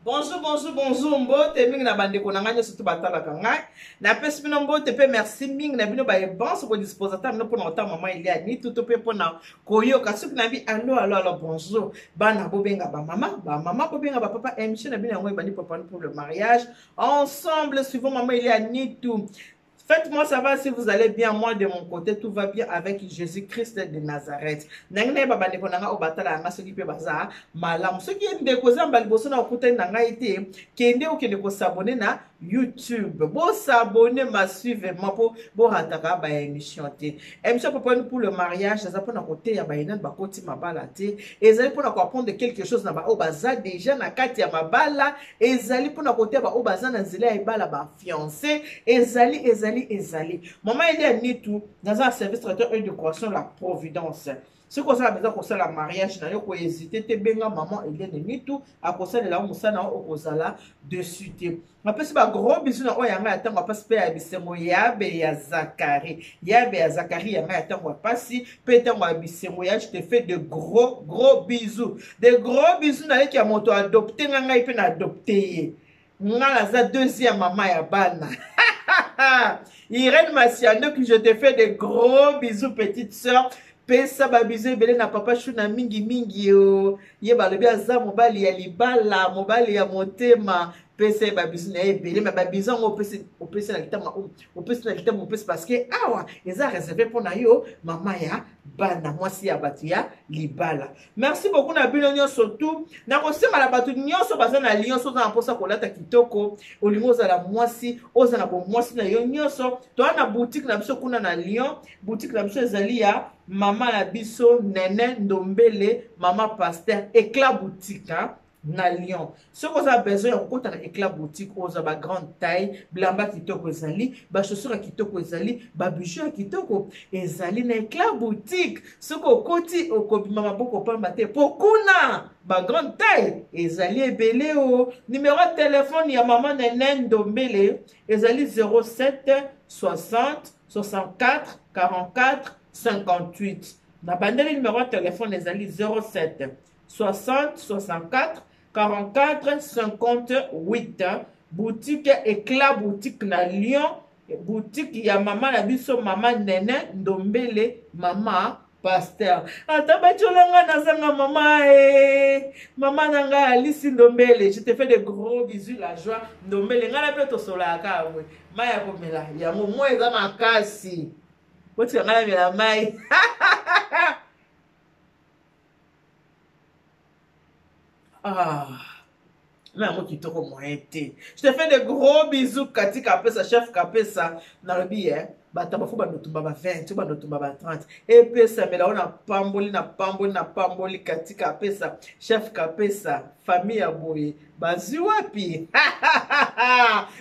Bonjour, bonjour, bonjour. Mbote ming na bande ko nanga surtout batala kanga. Na pesi bino mbote pe merci ming na bino ba e bon so dispositeur no pona ota maman il y a ni tout pe pona koyo kasuki na bi allo bonjour. Bana bobenga ba mama bobenga ba papa MC na bino ngwe bani papa pour le mariage. Ensemble suivant maman il y a ni tout. Faites-moi savoir si vous allez bien. Moi, de mon côté, tout va bien avec Jésus-Christ de Nazareth. Nangné baba ndeko nanga obatala nga soki pe baza malam. Soki ndeko zamba liboso na okuta nanga ite kende okende ko s'abonner na YouTube. Bo s'abonner ma suivre moi pour hataka ba émission te. Émission pour le mariage, ça pour na côté ya ba ina ba koti mabala te. Ezali pour na ko apprendre quelque chose na ba o baza déjà na kati ya mabala. Ezali pour na côté ba o baza na nzela ya bala ba fiancé. Ezali. Maman il y a ni tout dans un service traiteur et de croissance la providence. Ce qu'on a besoin pour la mariage, n'a pas hésité. Te benga maman il y a ni tout à cause de la musana au kozala de suite. On peut se faire gros bisous na oyanga attend on passe pa bisengo yabe ya Zakari. Yabe ya Zakari yanga attend on passe peut-être on bisengo ya je te fais de gros bisous. De gros bisous na qui a moto adopté nga ipe na adopté. Nga za deuxième maman ya bana. Irène Massiano, que je te fais de gros bisous, petite soeur. Pesa ba bisous belé na papa chuna mingi yo. Ye ba le bia za mobali ya libala, mobali ya motema. Pesa ba bisous na belé mais ba bisous on peut na kitama on peut parce que awa eza réservé pour na yo mama ya bana mwasi ya batu ya libala. Merci beaucoup na bino nyonso tout. Na kosema la batu nyonso baza na nyonso na posa kolata kitoko. Olingo za la mwasi, oza na bo mwasi na yo nyonso. To na boutique na biso kuna na Lyon, boutique na biso ezali ya mama na biso Nene Ndombele, mama pasteur Éclat boutique hein. Na Lyon. Ce qu'on a besoin de côté na éclat boutique aux ba grande taille, blamba kitoko ezali, ba chaussures kitoko ezali, ba bijoux kitoko ezali na éclat boutique. Ce qu'on côté au kobima maboko pamba te pokuna ba grande taille ezali ebele o. Numéro de téléphone ya maman Nene Ndombele ezali 07 60 64 44 58. Na bandeli numéro de téléphone ezali 07 60 64 44 58. Boutique Éclat boutique na Lyon. Boutique ya maman na biso maman Nene Ndombele mama pasteur. Atabatolanga nazanga mama mama nanga Alice Ndombele. Je te fais de gros bisous la joie Ndombele ngala pe to sola ka we. Maya komela ya momo eza makasi. Boti ngala mela mai. Je te fais de gros bisous, Kati Kapesa, chef Kapesa. Dans le billet, bata bafu bandotumba ba 20, bandotumba ba 30. Et pesa mais là on a pamboli Kati Kapesa, chef Kapesa, famille ya boye. Bazi wapi?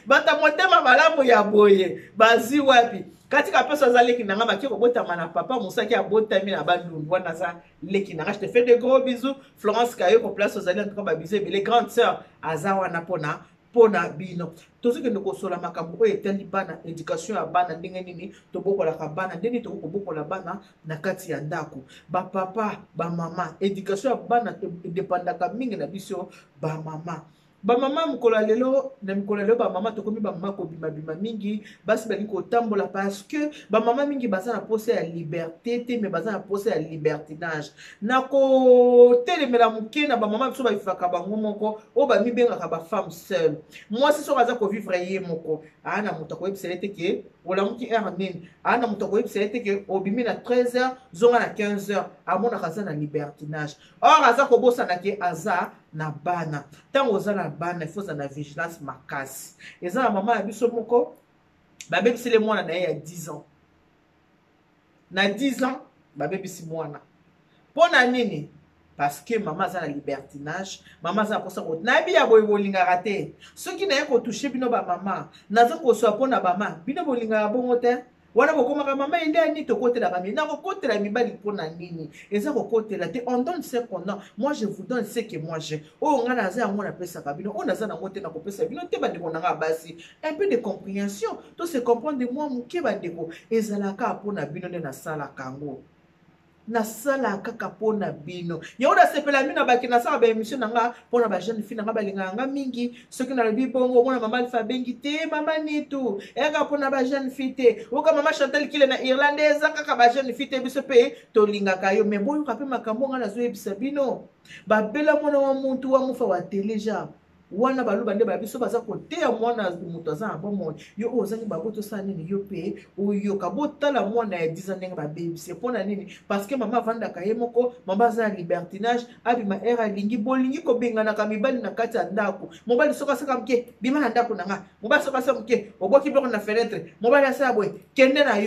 Bata motema malamu ya boye. Bazi wapi? Katika pesa za leki nanga maki kobota mana papa musaki abota mi na bandu wana za leki nanga. Je te fais de gros bisous. Florence Kayo ko place aux alliés en tout cas ba bisous les grandes sœurs azawa na pona bino. Tozo ke ndoko sola makambo o etali bana éducation ya bana ndenge nini to bokola ka bana ndeni to bokola bana na kati ya ndako. Ba papa ba mama éducation ya bana dépendaka mingi na biso ba mama. Ba mama mkola lelo na mkola lelo ba mama tokomi ba mama ko bima mingi basi bali ko tambola parce que ba mama mingi baza na pose ya liberté te mais baza na pose ya libertinage na ko telemela muke na ba mama biso ba ifaka bango moko o ba mibengaka ba femme seule. Moi si so baza ko vivre ye moko ana mutako ebselete ke wala muki nini ana mutako ebselete ke obimi na 13h zonga na 15h amona kaza na libertinage. Or aza ko bosa na ke aza na bana tango oza na bana il faut na vigilance makasi. Eza na mama ya biso moko babebisi le mwana na ye ya 10 ans na 10 ans babebisi mwana pona nini parce que maman aza na libertinage maman aza kosa ko na bi ya boye bolingaka te soki na ye ko toucher bino ba mama naza ko so pona ba mama bino bolingaka bongo te. Wana bokomaka mama inde ani to kotela kami na kokotela mibali pona nini eza kokotela te on donne ce qu'on a. Moi je vous donne ce que moi j'ai. O nga na za yango na pesa kabino on aza na ngote na kopesa bino te bandeko na nga basi un peu de compréhension to se comprendre de moi muke bandeko ezalaka pona bino de na sala kango. na sala kaka pona bino yoda sepela mina baki na sala ba émission nanga pona ba jeune fille nanga balinga nga mingi soki na lobi bongo mona mama alfa bengi te mama nitu eka pona ba jeune fille te oka mama Chantal kile na irlandaise kaka ba jeune fille te biso pe tolinga kayo me boyo kape makambo nga na zo ebisa bino ba bela mona wa muntu wa mufa wa teleja wana baluba nde babiso baza koteya mwana mutu aza na bomoi yo oyo ozangi baboto osala nini yo mpe oyoka botala mwana ya 10 ans ndenge babebisi mpona nini parce que mama avandaka ye moko mama aza na libertinage abima ere alingi bolingi kobenganaka mibali na kati ya ndako mobali soki asaka moke bima na ndako na nga mobali soki asala moke obwaki biloko na fenêtre mobali asala boye kende na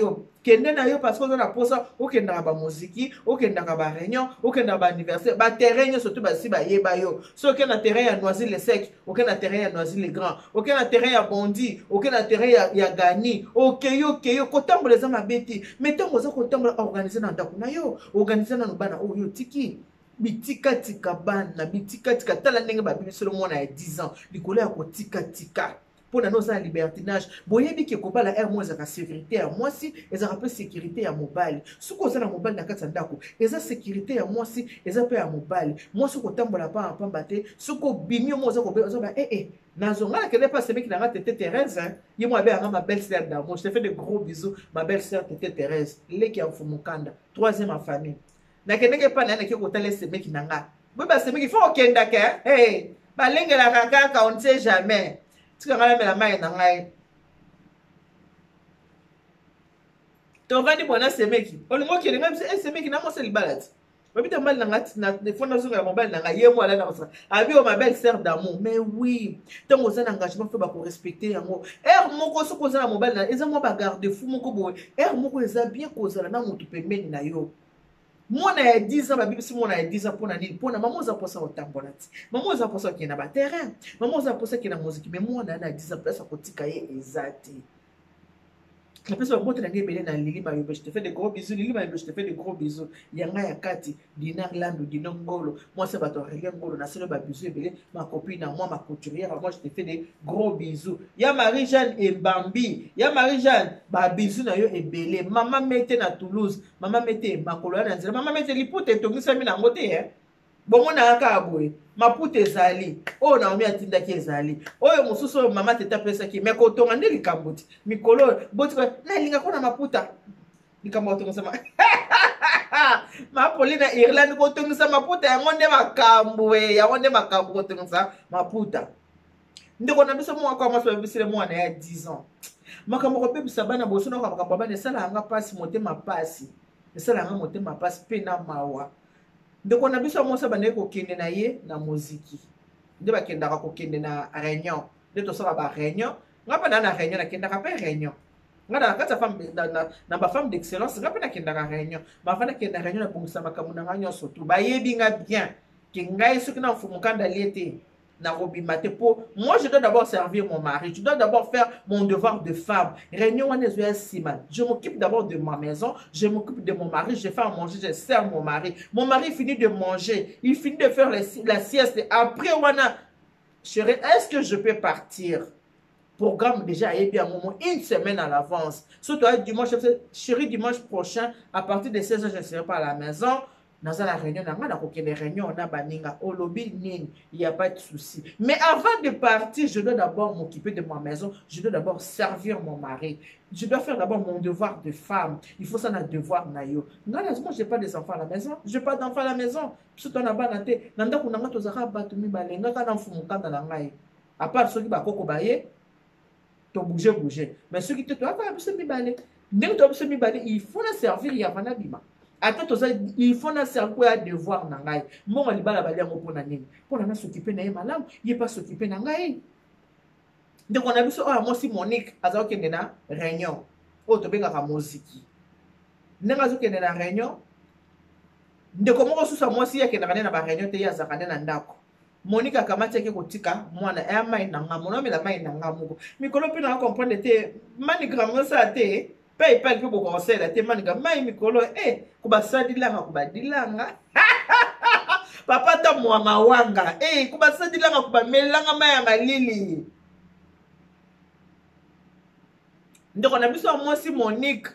yo parce que oza na posa okendaka bamoziki okendaka baréunion okendaka baanniversaire baterrain nyonso to basi bayeba yo so okende na terrain ya Noisy le Sec okende na terrain ya Noisy le Grand okende na terrain ya Bondy okende na terrain ya Gani okeyo kotambola eza mabe te mais ntango oza kotambola organise na ndako na yo organise na bana oyo tiki bitikatika bana bitikatika tala ndenge babibiselo mwana ya 10 ans likolo ya kotika pour na noza libertinage boyebi ke kobala er mo ezaka sécurité ya mwasi ezaka pe sécurité ya mobali suko oza na mobali na kati ya ndako eza sécurité ya mwasi eza pe ya mobali mwasi kotambola pa pamba te suko bimio mo oza kobe oza ba nazonga kele pas semeki na tete Thérèse ye mo abe ma belle sœur d'amour je te fais de gros bisous ma belle sœur tete Thérèse leki ya mfumukanda troisième en famille na keneke pa na ke kotala semeki na nga bo ba semeki faut okenda ke balengela kaka on ne sait jamais. Tu as la main dans la ton vandi bona semeki on mo ki même semeki na mo se libalati babita mal na des fois na zonga mobile na ye mo ala na ça abi o ma belle sœur d'amour mais oui tant aux engagement faut ba ko respecter yango moko so ko za na mobile na eza mo ba garde fou moko boy moko eza bien ko za na mutu pembeni na yo mwana ya 10 ans babibisi mwana ya 10 ans pona nini pona mama oza posa otambola ti mama oza posa ki na ba terrain mama oza posa ki na muziki mais mwana na 10 ans place kotika ye ezati la personne bote na ngebele na lili ba yobe je te fais de gros bisous lili ba yobe je te fais de gros bisous yanga ya kati dinar lando dinongolo moi c'est bato rien ngolo na selo ba bisous ebele ma copine moi ma couturière moi je te fais de gros bisous ya Marie-Jeanne et Bambi ya Marie-Jeanne ba bisous na yo ebele mama mete na Toulouse mama mete makolo na nzela mama mete lipute tongisa mi na ngote bomona aka aboye maputa ezali oyo naomi atindaki ezali oyo mosusu mama tete apesaki me kotonga nde likambo ti mikolo boti nalinga kona maputa likambo otongisa mapoli na Irlande kotongisa maputa yango nde makambo kotongisa maputa ndeko na biso mwa kwa maso bisile mwana ya 10 ans makambo kopebisa bana boso na makambo bana esala anga pasi motema pasi esala anga motema pasi pe na mawa ndeko na biso mosa bane kokende na ye na muziki nde bakendaka kokende na réunion nde tosala ba réunion ngapa na réunion na kendaka pe réunion ngada kata femme na ba femme d'excellence ngapa na kendaka réunion ba fana kenda réunion na bongisa makambo na nganyo surtout ba yebi nga bien ke ngai soki na mfumukanda liete na robimate po moi je dois d'abord servir mon mari je dois d'abord faire mon devoir de femme réunion wana ezoya sima je m'occupe d'abord de ma maison je m'occupe de mon mari je fais à manger je sers mon mari finit de manger il finit de faire la sieste après wana chérie est-ce que je peux partir programme déjà est bien moment une semaine à l'avance surtout dimanche chérie dimanche prochain à partir de 16h je ne serai pas à la maison dans la réunion, les réunions, on a baninga, au lobby, il n'y a pas de souci. Mais avant de partir, je dois d'abord m'occuper de ma maison, je dois d'abord servir mon mari. Je dois faire d'abord mon devoir de femme. Il faut ça, un devoir, nayo. Moi, je n'ai pas des enfants à la maison. Je n'ai pas d'enfants à la maison. Tout on a banaté. Nanda kunanga tozaka batumi balenga kana mfumukanda na ngai. À part ceux qui ba koko baye, to bouger. Mais ceux qui te toa pas biso mi balé. Ndenge to biso mi balé, il faut la servir ya bana bima. Attends, il faut na servir à devoir na ngai. Mon libala balia mo pona nini. Pona na s'occuper na ye malamu, il pas s'occuper na ngai. Donc on a vu ça, moi si Monique aza okende na réunion. O to benga ka muziki. Nenga zo kende na réunion. Ndeko moko susa moi si yakenda kana na ba réunion te ya zakane na ndako. Monique akamati yake kotika mwana ya mai na ngamu no mela mai na ngamu. Mikolo pe na comprendre te mani grand ça te. Pe pe ko conseil la te mani ga mai mikolo kuba sadilanga kuba dilanga. Papa ta mwanga wanga kuba sadilanga kuba melanga mai ya malili. Ndeko na biso moi si Monique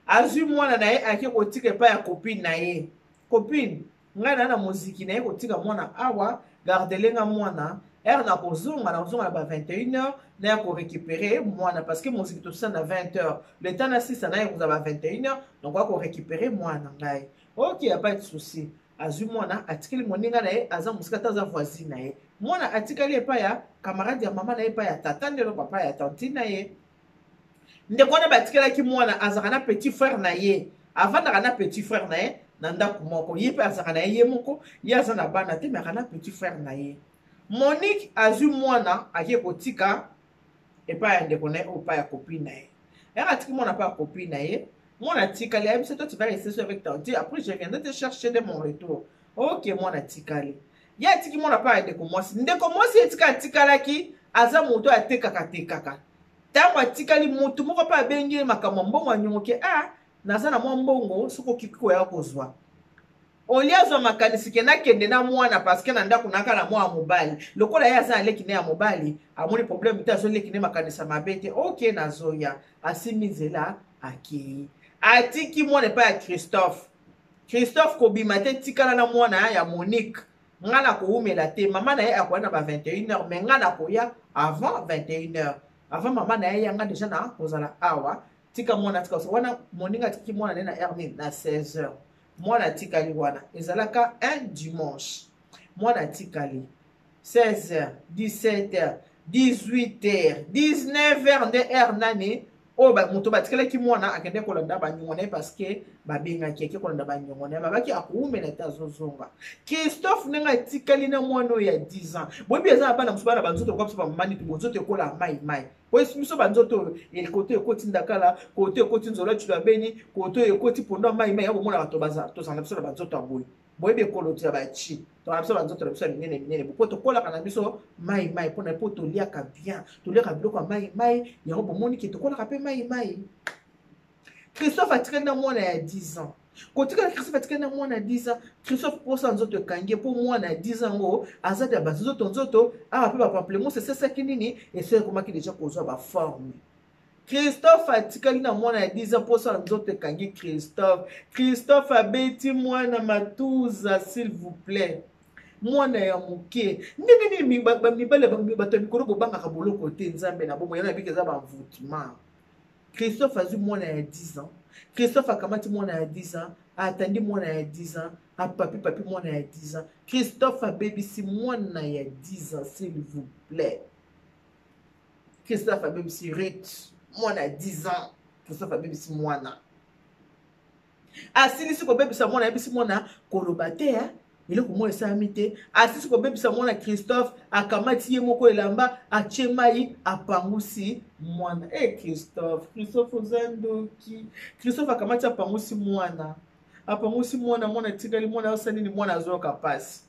azwi mwana na ye ake kotika epai ya copine na ye. Copine ngai na muziki na ye kotika mwana awa gardelenga mwana ere na kozonga na ba 21h na ya ko récupérer mwana parce que muziki tout ça na 20h le temps na 6 na ye ko ba 21h donc ko récupérer mwana ngai. OK, y a pas de souci. Azwi mwana atikeli moninga na ye aza musika taza voisine na ye. Mwana atikeli epai ya camarade ya mama na ye epai ya tata ndelo papa ya tante na ye. Ndeko na batikelaki mwana azaka na petit frère na ye. Avandaka na petit frère na ye na ndako moko. Ye pe azaka na ye moko, ye aza na bana te mais na petit frère na ye. Monique azwi mwana ake kotika epai ya ndeko na ye epai ya copine na ye. Ere atiki mwana epai ya copine na ye. Mwana tikali ayebi se toi tu vas rester avec tante. Après je viendrai te chercher de mon retour. OK, mwana tikali. Ya atiki mwana epai ya ndeko mwasi. Ndeko mwasi etika atikalaki aza moto atekaka tekaka. Tango atikali mutu moko pa bengi makambo mbongo anyongoke naza na mwa mbongo soko kiko ya kozwa. Oliazo makanisi kena kende na mwana parce que na ndako naka na mwa mobali. Lokola ya za leki ne ya mobali, amoni problème tazo leki ne makanisa mabete. OK nazoya asimizela aki. Atiki mwana pa ya Christophe. Christophe kobima te tikala na mwana ya Monique. Ngana ko umela te mama na ye akwana ba 21h mais ngana ko ya avant 21h. Avant maman na ye yanga déjà na kozala awa tika mwana tika so wana moninga tiki mwana na hermine na 16h mwana tikali wana ezalaka un dimanche mwana tikali 16h 17h 18h 19h nde heure nani o ba muto batikala ki mwana akende kolanda banyongone parce que babenga keke kolanda banyongone babaki akuumela tazozonga. Christophe nenga tikali na mwana ya 10 ans bobi eza bana musubana banzoto kwa papa mani tu bonzoto kola mai pues miso banzoto el kote ekoti ndakala kote ekoti nzola tula beni kote ekoti ponda mai yabo mona bato baza to sanga biso banzoto aboyi boyebe koloti ya bachi to biso banzoto biso minene bopoto kola kana biso mai pona poto liaka bien to liaka biloko mai yango bomoni ki to kola kape mai. Christophe atikali na mwana ya 10 ans. Kotika Christophe atikali na mwana ya 10 ans, Christophe posa nzoto kangie po mwana ya 10 ans ngo azadi ya bazoto nzoto pe ba pamplemousse c'est ça kinini et c'est comment qui déjà kozwa ba forme. Christophe atikali na mwana ya 10 ans posa nzoto kangie Christophe abeti mwana matuza s'il vous plaît. Mwana ya muke ndenge nini mibale bato mikoro bobanga ka boloko te nzambe na bomo yana bikeza ba mvutima. Christophe azwi mwana ya 10 ans. Christophe akamati mwana ya 10 ans. Atandi mwana ya 10 ans. Papi mwana ya 10 ans. Christophe abebisi mwana ya 10 ans s'il vous plaît. Christophe abebisi Ruth mwana ya 10 ans. Christophe abebisi mwana. Asilisi ko bebisa mwana abebisi mwana kolobate ile kumo esamite asisi ko bebisa mwana Christophe akamati ye moko elamba achemai apangusi mwana Christophe uzandoki Christophe akamati apangusi mwana mwana tikali mwana osani ni mwana azoka pasi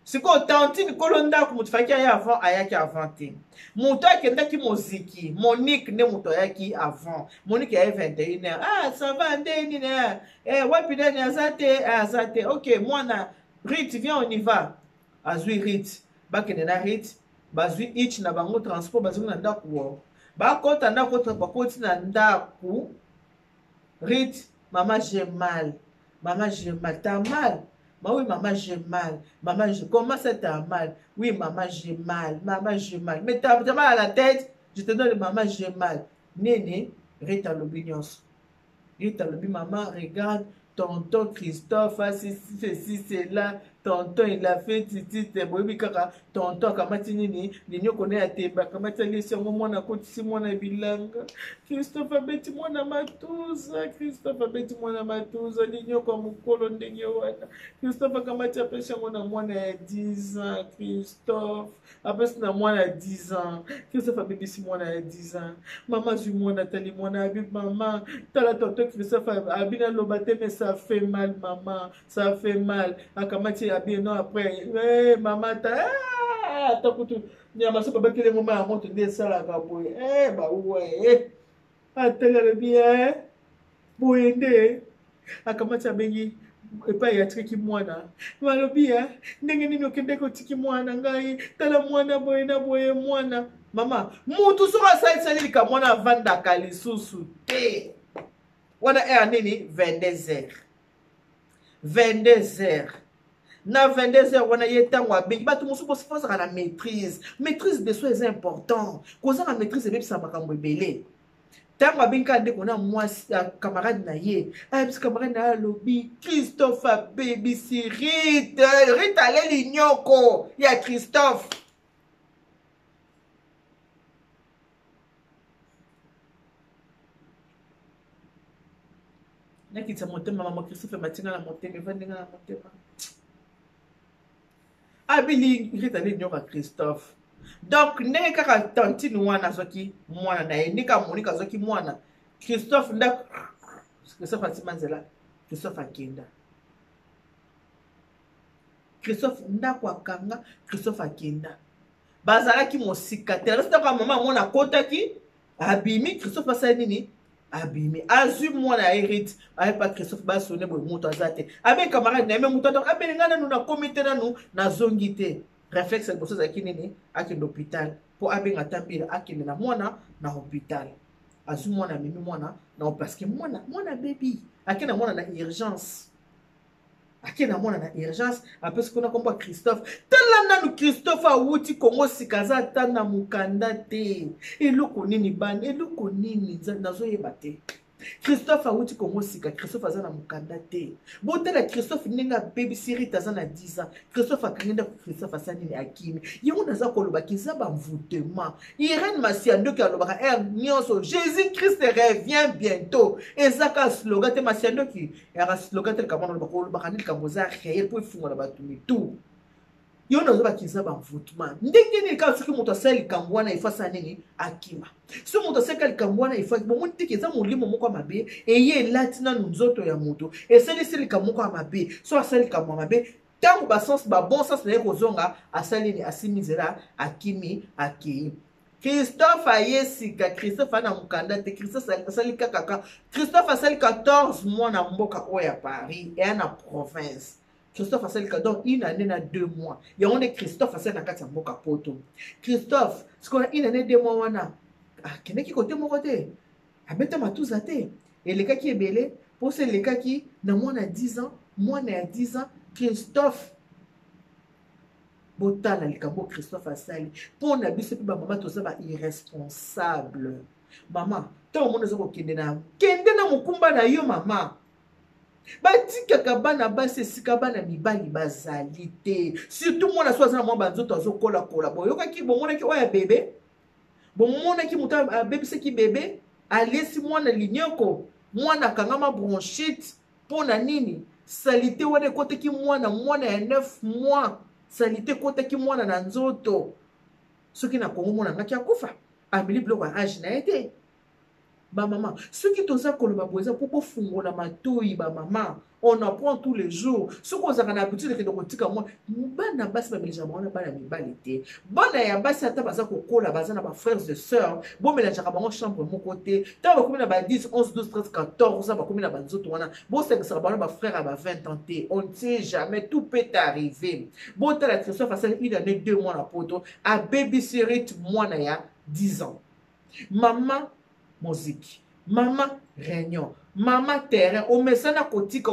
siko tantine kolonda ku mutfaki ya avant ayaki avant te muto akendaki muziki Monique ne muto ayaki avant Monique ya 21h ça va ndeni na wapi ndeni azate OK mwana Rit, viens, on y va. Azui Rit. Bakene na Rit. Bazui ich na bango transport. Bazui na ndaku. Bakota ndako. Bakoti na ndaku. Rit. Maman, j'ai mal. T'as mal? Bah oui, maman, j'ai mal. Comment ça t'as mal? Oui, maman, j'ai mal. Mais t'as mal à la tête? Je te donne maman, j'ai mal. Néné, Rit à l'obédience. Rit à l'obédience. Maman, regarde. Tonton Christophe, ceci, c'est là. Tonton, il a fait titi, kaka. Tonton, kamati nini, ninyo kone ya teba, kamati alisi mwana koti mwana bilanga. Christophe abeti mwana matuza, ninyo kwa mukolo ndenge wana. Christophe kamati apesha mwana ya 10 ans, Christophe. Apesi na mwana ya 10 ans. Christophe abebisi mwana ya 10 ans. Maman zui mwana tali mwana abib maman. Tala tonton Christophe abina lobate mais ça fait mal maman, ça fait mal. Akamati bien non après maman ta takutu nyama so baba kile mama ya moto nde sala ka boye ba ouais atela bien boyende akamati abengi epa ya triki mwana malobi ndenge nini okende ko tiki mwana ngai tala mwana boye mwana mama mutu soka sali ka mwana vanda kalisusu te wana heure nini 22h 22h na 22h wana ye tango abengi bato mosusu bosifozaka na maîtrise de soi est important kozanga maîtrise ebebisa makambo ebele tango abengi kaka ndeko na mwasi camarade na ye ayebisi camarade na ye alobi Christophe abebisi Rita aleli nyoko ya Christophe nakitisa motema mama Christophe matinga na motema evandinga na motema abili Rita aleli nyoko ya Christophe. Donc ndenge kaka tantine wana azwaki mwana na ye ndenge Monica azwaki mwana Christophe ndako Christophe atima nzela Christophe akenda Christophe ndako akanga Christophe akenda bazalaki mosika te reste kwa mama mwana akotaki abimi Christophe asali nini abimi azwi mwana ya Hérite ayepa Christophe basone boye moto aza te abe camarade na ye me moto donc abelinga nanu na komite nanu nazongi te réflexe liboso ezalaki nini akende hôpital mpo abenga tambila akende na mwana na hôpital azwi mwana amemi mwana na parce que mwana bebi akende na mwana na urgence akende na mwana na urgence apesi kuna kombo ya Christophe tala nanu Christophe awuti kongo sika aza ata na mokanda te eloko nini bani eloko nini nazoyeba te Christophe awuti kongo sika Christophe aza na mokanda te botala Christophe ndenge abebisi Rita aza na 10 ans Christophe akangi ndako Christophe asa nini akimi yango naza kolobaki eza bamvutema Irène Masiandoki alobaka nyonso Jésus Christ revient bientôt ezaka slogan te Masiandoki yaka slogan te likambo na kolobaka ndi likambo eza réel mpo efungola bato mitu yo nazobaki eza bamvutema ndenge nini kaka soki moto asala likambo wana efasa nini akima so moto asalaka likambo wana efaki bomoni teke eza molimo moko ya mabe eye elati nanu nzoto ya moto esalisi likambo moko ya mabe so asali likambo ya mabe ntango babon sens na ye kozonga asali nini asimi nzela akimi akei Christophe aye sika Christophe ana mokanda te Christophe asali kaka Christophe asali 14 mois na mboka oyo ya Paris eya na province Christophe asali donc une année na 2 mois yango nde Christophe asali na kati ya mboka poto Christophe sikola une année 2 mois wana akendeki kote moko te abeta matuza te elekaki ebele mpo se elekaki na mwana ya 10 ans mwana ya 10 ans Christophe botala likambo Christophe asali mpo na biso mpe bamama toza ba irresponsable mama ntango mona eza kokende na kende na mokumba na yo mama batikaka bana basi esika bana mibali bazali te surtout mwana so aza na mwa banzoto azokolakola boyokaki bomonaki oyo ya bebe bomonaki moto abebisaki bebe alesi mwana linyoko mwana akangama bronchite mpo na nini salite wana ekotaki mwana ya 9 mois salite ekotaki mwana na nzoto soki na kongo mwana ngaki akufa ameli biloko ya age na ye te bamama soki toza koloba boye eza mpo kofungola matoi bamama on apprend tous les jours soki ozalaka na habitude ekende kotika mwa bana basi bamelangeaka bango na bana mibali te bana ya basi ata baza kokola baza na bafrères et sœurs bomelangeaka bango chambre moko te ntango bakomi na ba 10 11 12 13 14 bakomi na banzoto wana bosengisaka bango na bafrère ya ba 20 ans te on ne sait jamais tout peut arriver botala Christophe asali une année 2 mois na poto abebisi Rita mwana ya 10 ans mama musique mama réunion mama terrain omesana kotika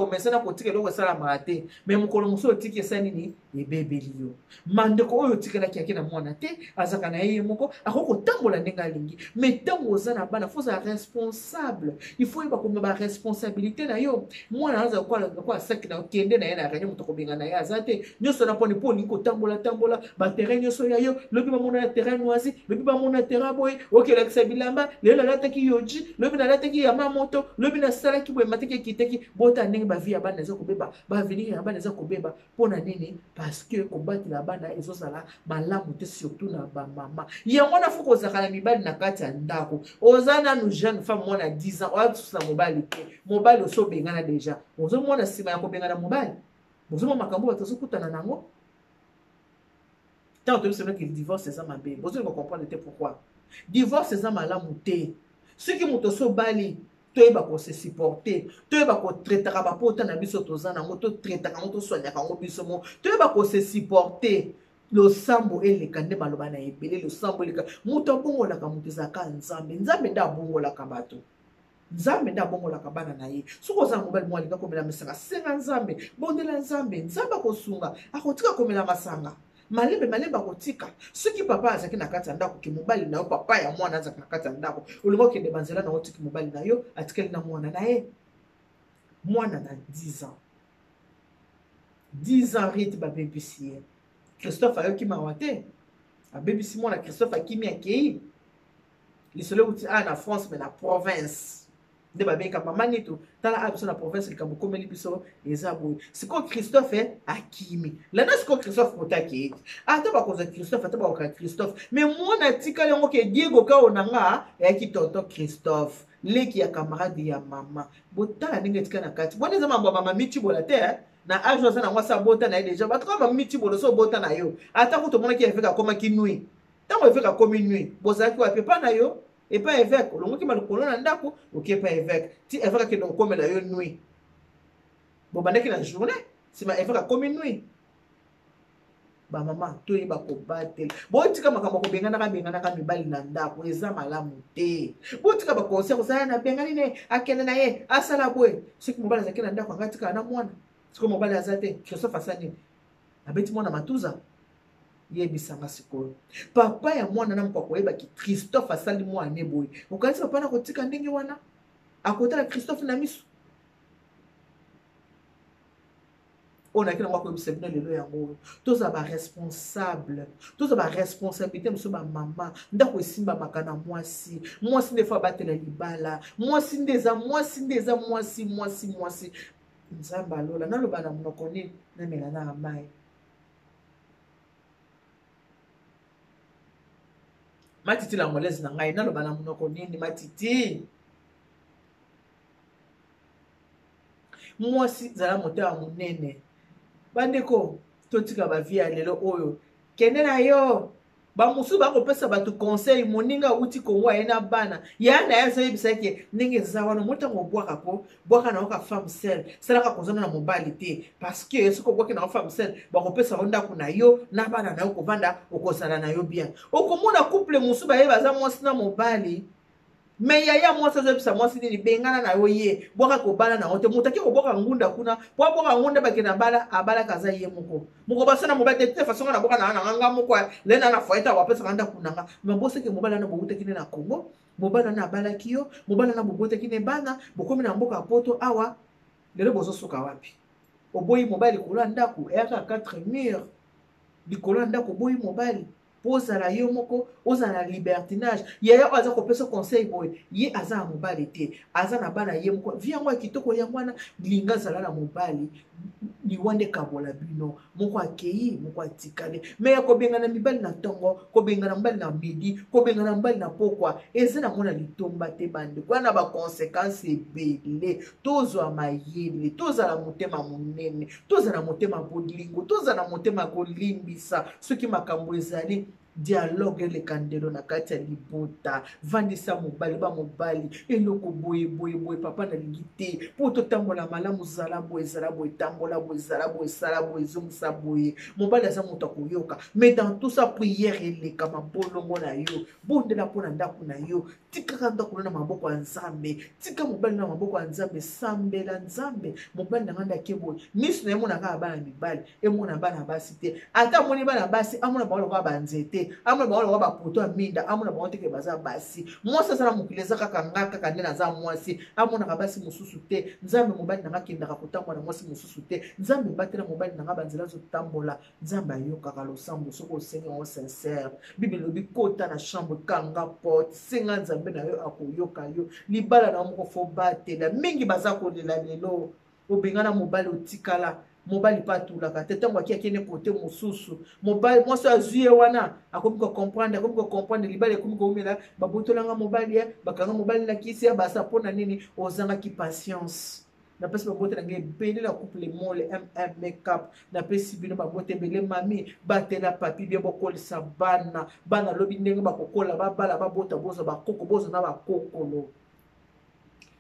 eloko esalamaka te me mokolo mosusu otiki esali nini ebebeli yo mandeko oyo otikelaki yake na mwana te azaka na ye moko akoki kotambola ndenge alingi me ntango oza na bana faut ozala responsable il faut yeba koma baresponsabilité na yo mwana aza kwa saki na okende na ye na réunion moto kobenga na ye aza te nyonso na mponi mpo olingi kotambola baterrain nyonso ya yo lobi bamona ya terrain noisi lobi bamona ya terrain boye okelakisa bilamba lelo nalataki yoji lobi nalataki yama moto lobi nasalaki boye mateki ekiteki bota ndenge bavi ya bana eza kobeba bavenir ya bana eza kobeba mpo na nini parce que kobatela bana ezozala malamu te surtout na bamama yango na fo kozalaka na mibali na kati ya ndako oza nanu jeune femme mwana 10 ans oasusa mobali te mobali osobengana deja ozomona nsima ya kobengana mobali bozomona makambo bato ozokutana nango ntango toyebi senoki divorce eza mabe bozoli kocomprendre te pourquoi divorce eza malamu te soki moto osobali toyeba kose supporter toyeba kotretaka bapota na biso toza nango totretaka yango toswanyaka yango biso mo toyeba kose supporter losambo eleka nde maloba na ebele losambo eleka moto abongolaka moto ezalaka nzambe nde abongolaka bato nzambe nda bomolaka bana na ye soki oza mobali mwa alinga komela masanga senga nzambe bondela nzambe nzambe akosunga akotika komela masanga malembe akotika soki papa azalaki na kati ya ndako ke mobali na yo papa ya mwana azalaki na kati ya ndako olingi okende banzela na yo tiki mobali na yo atikali na mwana na ye mwana na 10 ans 10 ans rite babebisi ye Christophe ayoki mawa te abebisi mwana Christophe akimi akei lisolo uti na France mais na province nde babengaka mama nito tala biso na province likambo komeli biso eza boye sikoyo Christophe akimi landa sikoyo Christophe kotaki ete ata bakoza Christophe ata bakoka Christophe mais mwana atikali yango ke Diego kao nanga ayaki tonton Christophe leki ya camarade ya mama botala ndenge etika na kati bona eza mambo ya mama mitibola te na age oza nango asa bota na ye deja bato kaka mama mitibola so bota na yo ata kuto monaki efeka akomaki nui ntango efeka akomi nui bozalaki wapi pa na yo epa évêque olongoki malokolo na ndako oki epa évêque ti évêque akende kokomela yo nui bobandaki na journée nsima évêque akomi nui bamama toyeba kobatela botika makambo kobenganaka mibali na ndako eza malamu te botika bakonseil kosala na bengani ne akende na ye asala boye soki mobali azalaki na ndako anga tikala na mwana soki mobali aza te Christophe asa nini abeti mwana matuza yebisanga sikoyo papa ya mwana na moko akoyebaki Christophe asali mwana boye okanisi papa na kotika ndenge wana akotala Christophe na miso onaki nango akoyebisa bino lelo yango toza baresponsabilité mosusu bamama ndako esimbamaka na mwasi nde fo abatela libala mwasi nde eza mwasi nzambe alola naloba na monoko nini namela na amai matiti la molezi na ngai naloba na monoko nini matiti mwasi zala motema monene bandeko totika bavie ya lelo oyo kende na yo bamosusu bakopesa bato conseil moninga uti kongo aye na bana ya na ye azoyebisaki ndenge eza wana motango obwaka po bwaka na oka femme sel salaka kozonga na mobali te parce que soki obwaki na femme sel bakopesa yo ndako na yo na bana na yo kovanda okozala na yo bien okomona couple mosusu baye baza mwasi na mobali me yaya mwasi azoyebisa mwasi nini bengana na yo ye bwaka kobala na yo te moto ake kobwaka ngunda kuna po abwaka ngunda bake na bala abalaka aza ye moko basa na mobali te façon na bwaka na nga moko lena na foyeta wapesaka ndako nanga me boseke mobali na bobutaki ne na Congo mobali na abalaki yo mobali na bobutaki ne bana bokomi na mboka poto awa lelo bozosuka wapi oboyi mobali kola ndako eyaka 4 murs likolo ndako boyi mobali pozala yo moko ozala libertinage yaya aza kopesa conseil boye ye aza na mobali te aza na bana ye moko vi yango ya kitoko yango wana linga zala na mobali liwande kabola bino moko akei moko atikale me ya kobengana mibali na ntongo kobengana mobali na midi kobengana mobali na pokwa eza na mona litomba te bandeko wana baconséquence ebele tozwa mayele tozala motema monene tozala motema bolingo tozala motema kolimbisa soki makambo ezali dialogue eleka ndelo na kati ya libota vandisa mobali ba mobali eloko boye papa nalingi te po totambola malamu zala boye tambola boye zala boye sala boye zongisa boye mobali aza moto akoyoka mais dans tout ça prière eleka mabolongo na yo bondela mpona ndako na yo tikaka ndako na maboko ya nzambe tika mobali na maboko ya nzambe sambela nzambe mobali na nganda ke boye miso na ye mona kaka bana mibali emona bana basi te ata moni bana basi amona bango lokola banzete amona bango lokola bapoto ya minda amona bango teke baza basi mwasi aza na mokili eza kaka nga kaka nde naza mwasi amonaka basi mosusu te nzambe mobali nanga akendaka kotambola mwasi mosusu te nzambe batela mobali nanga banzela azotambola nzambe ayokaka losambo soki osengi yango sincere bible elobi kota na chambre kanga porte senga nzambe na yo akoyoka yo libala na moko fo batela mingi baza kolela lelo obengana mobali otikala mobali patulaka te ntango aki akende kote mosusu mobali mwasi azwi ye wana akomi kocomprendre libala ekomi koumela babotolanga mobali ye bakanga mobali na kisi ya basa mpona nini ozangaki patience napesi babote na ngai ebele na couple mole makeup napesi bino babote ebele mami batela papi bie bokolisa bana lobi ndenge bakokola babala babota bozo bakoko bozo na bakokolo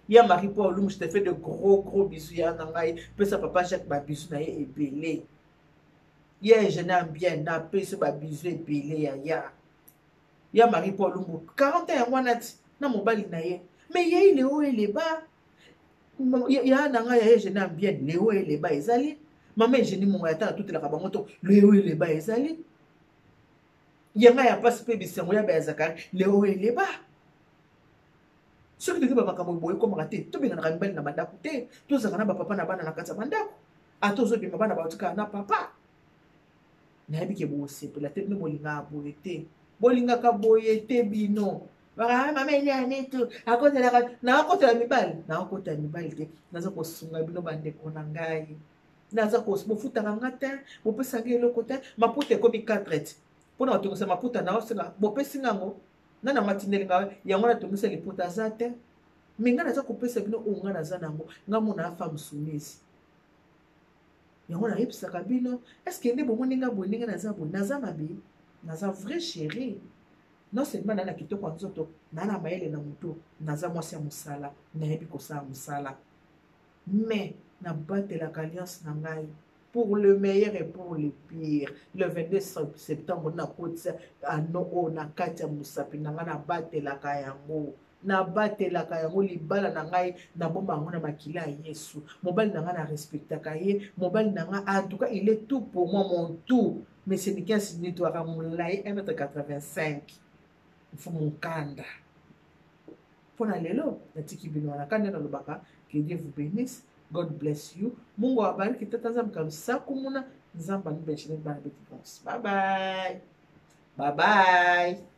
ya Marie Paul Loum, je te fais de gros bisous ya nangai pesa papa Jacques ba bisous na ye ebele ya je n'aime bien na pesa ba bisous ebele ya Marie Paul Loum 40 ans ya mwana ti na mobali na ye mais il y a les hauts et les bas. Il y a un jeune bien, les hauts et les bas, ils allaient. Maman, je dis mon attends, tout est là, les hauts et les bas, ils allaient. Il y a pas ce bébé, c'est moi, les hauts et les bas. Ceux qui disent que comme raté, tout bien dans la belle n'a côté, tout ça n'a pas papa n'a pas dans la casa mandako. À tous ceux qui m'ont pas n'a papa. N'a pas que vous aussi pour la tête de Bolinga boyete. Bolinga ka boyete bino. Ah maman il y a un tout. À côté de la na côté de mibal, na côté de mibal te. Naza ko sunga bino bande ko na ngai. Naza ko mo futa ngata, mo pesa ngelo côté, ma puta ko bi 4. Pona to se ma puta na osinga, mo pesa ngango. Nana matineli nga yango na tongisa liputa za te me nga naza kopesa bino oyo nga naza nango nga mona femme soumise yango nayebisaka bino eske nde bomoni nga boye ndenge naza boye naza mabe naza vrai chéri non seulement na kitoko ya nzoto na na mayele na moto naza mwasi ya mosala nayebi kosala mosala mais nabatelaka alliance na ngai pour le meilleur et pour le pire. Le 22 septembre, na kotisa ano o na kati ya musapi na nga na batelaka yango. Na batelaka yango libala na ngai na bomba yango na makila ya Yesu. Mobali na nga na respectaka ye, mobali na nga en tout cas il est tout pour moi mon tout. Mais c'est ni qu'un signé toi à mon laï 1m85. Il faut mon kanda. Pour lelo na tiki bino na kanda na lobaka que Dieu vous bénisse. God bless you. Mungu awabariki tata nzambe kabisa kumuna nzambe anibeshele bana beti bonse. Bye bye. Bye bye.